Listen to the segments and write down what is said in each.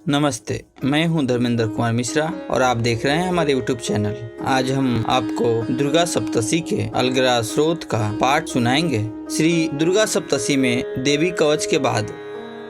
नमस्ते, मैं हूं धर्मेंद्र कुमार मिश्रा और आप देख रहे हैं हमारे YouTube चैनल। आज हम आपको दुर्गा सप्तशी के अलगला स्रोत का पाठ सुनाएंगे। श्री दुर्गा सप्तशी में देवी कवच के बाद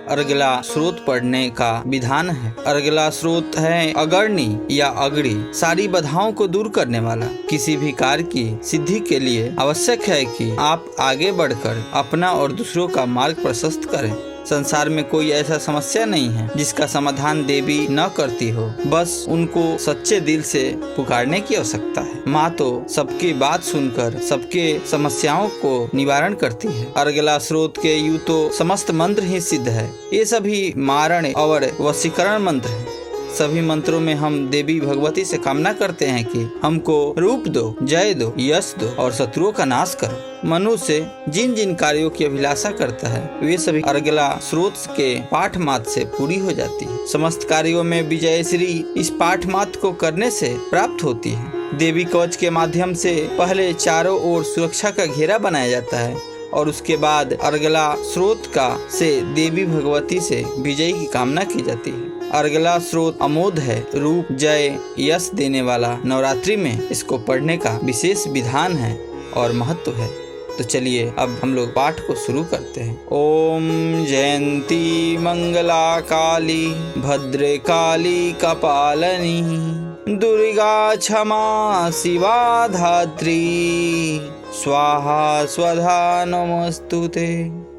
अर्गला स्रोत पढ़ने का विधान है। अर्गला स्रोत है अगरणी या अगड़ी, सारी बाधाओं को दूर करने वाला। किसी भी कार्य की सिद्धि के लिए आवश्यक है कि आप आगे बढ़कर अपना और दूसरों का मार्ग प्रशस्त करें। संसार में कोई ऐसा समस्या नहीं है जिसका समाधान देवी न करती हो, बस उनको सच्चे दिल से पुकारने की आवश्यकता है। माँ तो सबकी बात सुनकर सबके समस्याओं को निवारण करती है। अर्गला स्रोत के यूं तो समस्त मंत्र ही सिद्ध है। ये सभी मारण और वशीकरण मंत्र है। सभी मंत्रों में हम देवी भगवती से कामना करते हैं कि हमको रूप दो, जय दो, यश दो और शत्रुओं का नाश करो। मनुष्य जिन जिन कार्यों की अभिलाषा करता है वे सभी अर्गला स्रोत के पाठ मात्र से पूरी हो जाती है। समस्त कार्यों में विजयश्री इस पाठ मात्र को करने से प्राप्त होती है। देवी कवच के माध्यम से पहले चारों ओर सुरक्षा का घेरा बनाया जाता है और उसके बाद अर्गला स्रोत का से देवी भगवती से विजय की कामना की जाती है। अर्गला स्रोत अमोघ है, रूप, जय, यश देने वाला। नवरात्रि में इसको पढ़ने का विशेष विधान है और महत्व है। तो चलिए अब हम लोग पाठ को शुरू करते हैं। ओम जयंती मंगला काली भद्रकाली कपालिनी दुर्गा क्षमा शिवा धात्री स्वाहा स्वधा नमस्तुते।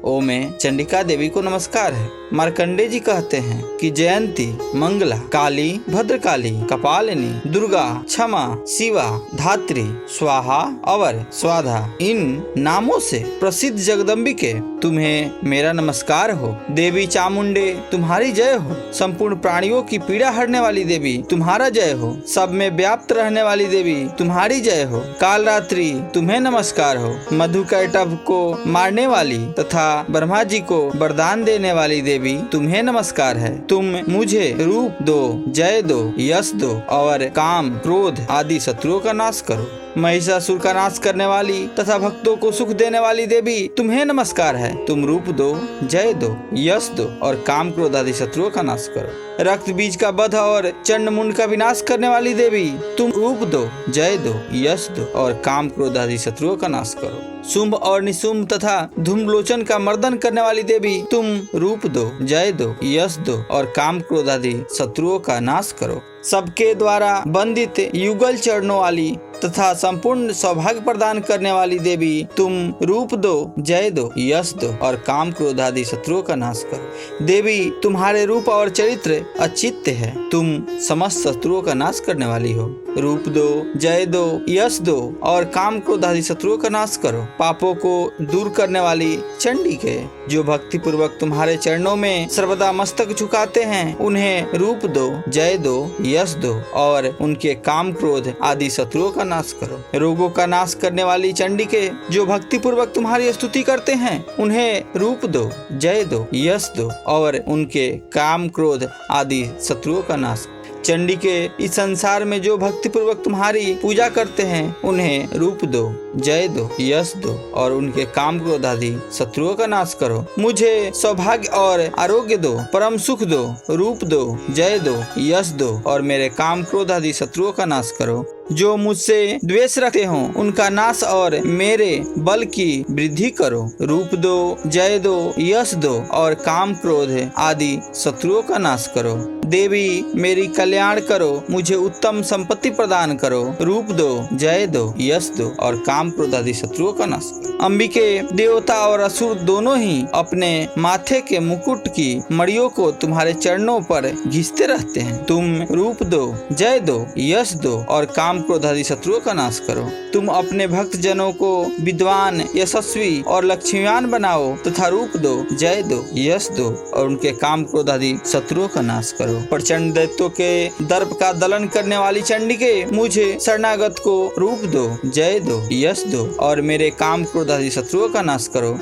ओम में चंडिका देवी को नमस्कार है। मार्कंडे जी कहते हैं कि जयंती, मंगला, काली, भद्रकाली, कपालिनी, दुर्गा, क्षमा, शिवा, धात्री, स्वाहा और स्वाधा, इन नामों से प्रसिद्ध जगदम्बिके तुम्हें मेरा नमस्कार हो। देवी चामुंडे तुम्हारी जय हो। संपूर्ण प्राणियों की पीड़ा हरने वाली देवी तुम्हारा जय हो। सब में व्याप्त रहने वाली देवी तुम्हारी जय हो। कालरात्रि तुम्हें नमस्कार हो। मधुकैटभ को मारने वाली तथा ब्रह्मा जी को वरदान देने वाली देवी तुम्हें नमस्कार है। तुम मुझे रूप दो, जय दो, यश दो और काम, क्रोध आदि शत्रुओं का नाश करो। महिषासुर का नाश करने वाली तथा भक्तों को सुख देने वाली देवी तुम्हें नमस्कार है। तुम रूप दो, जय दो, यश दो और काम, क्रोध आदि शत्रुओं का नाश करो। रक्त बीज का वध और चंड मुंड का विनाश करने वाली देवी तुम रूप दो, जय दो, यश दो और काम, क्रोध आदि शत्रुओं का नाश करो। शुंभ और निशुंभ तथा धूम्रलोचन का मर्दन करने वाली देवी तुम रूप दो, जय दो, यश दो और काम, क्रोध आदि शत्रुओं का नाश करो। सबके द्वारा वंदित युगल चरणों वाली तथा संपूर्ण सौभाग्य प्रदान करने वाली देवी तुम रूप दो, जय दो, यश दो और काम, क्रोध आदि शत्रुओं का नाश करो। देवी तुम्हारे रूप और चरित्र अचित्य है। तुम समस्त शत्रुओं का नाश करने वाली हो। रूप दो, जय दो, यश दो और काम, क्रोध आदि शत्रुओं का नाश करो। पापों को दूर करने वाली चंडिके, जो भक्ति पूर्वक तुम्हारे चरणों में सर्वदा मस्तक झुकाते हैं, उन्हें रूप दो, जय दो, यश दो और उनके काम, क्रोध आदि शत्रुओं का नाश करो। रोगों का नाश करने वाली चंडिके, जो भक्ति पूर्वक तुम्हारी स्तुति करते हैं, उन्हें रूप दो, जय दो, यश दो और उनके काम, क्रोध आदि शत्रुओं का नाश। चंडिके, इस संसार में जो भक्ति पूर्वक तुम्हारी पूजा करते हैं, उन्हें रूप दो, जय दो, यश दो और उनके काम, क्रोध आदि शत्रुओं का नाश करो। मुझे सौभाग्य और आरोग्य दो, परम सुख दो, रूप दो, जय दो, यश दो और मेरे काम, क्रोध आदि शत्रुओं का नाश करो। जो मुझसे द्वेष रखते हो उनका नाश और मेरे बल की वृद्धि करो। रूप दो, जय दो, यश दो और काम, क्रोध आदि शत्रुओं का नाश करो। देवी मेरी कल्याण करो, मुझे उत्तम संपत्ति प्रदान करो। रूप दो, जय दो, यश दो और काम, क्रोध आदि शत्रुओं का नाश करो। अंबिके, देवता और असुर दोनों ही अपने माथे के मुकुट की मड़ियों को तुम्हारे चरणों पर घिसते रहते हैं। तुम रूप दो, जय दो, यश दो और काम, क्रोध आदि शत्रुओं का नाश करो। तुम अपने भक्त जनों को विद्वान, यशस्वी और लक्ष्मीवान बनाओ तथा रूप दो, जय दो, यश दो और उनके काम, क्रोध आदि शत्रुओं का नाश करो। प्रचंड दैत्यों के दर्प का दलन करने वाली चंडिके, मुझे शरणागत को रूप दो, जय दो, यश दो और मेरे काम, क्रोध आदि शत्रुओं का नाश करो।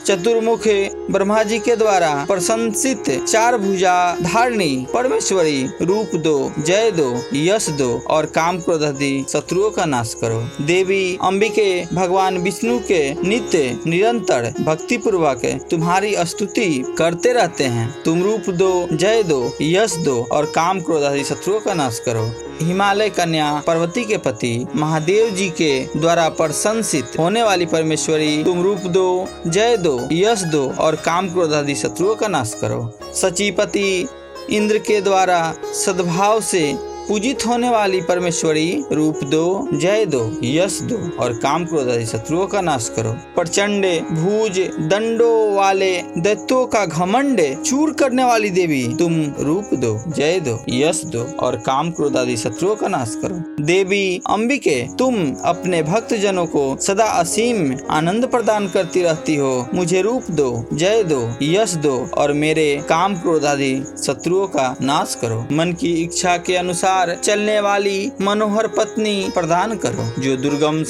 चतुर्मुख ब्रह्मा जी के द्वारा प्रशंसित 4 भुजा धारणी परमेश्वरी रूप दो, जय दो, यश दो और काम क्रोध आदि शत्रुओं का नाश करो। देवी अंबिके भगवान विष्णु के नित्य निरंतर भक्ति पूर्वक तुम्हारी स्तुति करते रहते हैं। तुम रूप दो, जय दो, यश दो और काम क्रोध आदि शत्रुओं का नाश करो। हिमालय कन्या पार्वती के पति महादेव जी के द्वारा प्रशंसित होने वाली परमेश्वरी तुम रूप दो, जय दो, यश दो और काम क्रोध आदि शत्रुओं का नाश करो। सचीपति इंद्र के द्वारा सद्भाव से पूजित होने वाली परमेश्वरी रूप दो, जय दो, यश दो और काम क्रोध आदि शत्रुओं का नाश करो। प्रचंड भुज दंडों वाले दैत्यों का घमंड चूर करने वाली देवी तुम रूप दो, जय दो, यश दो और काम क्रोध आदि शत्रुओं का नाश करो। देवी अंबिके तुम अपने भक्त जनों को सदा असीम आनंद प्रदान करती रहती हो। मुझे रूप दो, जय दो, यश दो और मेरे काम क्रोध आदि शत्रुओं का नाश करो। मन की इच्छा के अनुसार चलने वाली मनोहर पत्नी प्रदान करो, जो दुर्गम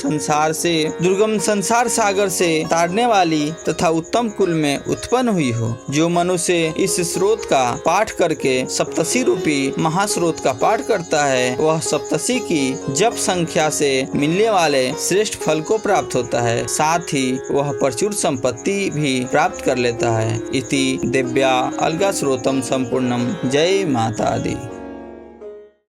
संसार सागर से तारने वाली तथा उत्तम कुल में उत्पन्न हुई हो। जो मनुष्य इस स्रोत का पाठ करके सप्तसी रूपी महास्रोत का पाठ करता है, वह सप्तसी की जप संख्या से मिलने वाले श्रेष्ठ फल को प्राप्त होता है, साथ ही वह प्रचुर संपत्ति भी प्राप्त कर लेता है। इति दिव्या अलगा स्रोतम संपूर्णम। जय माता दी।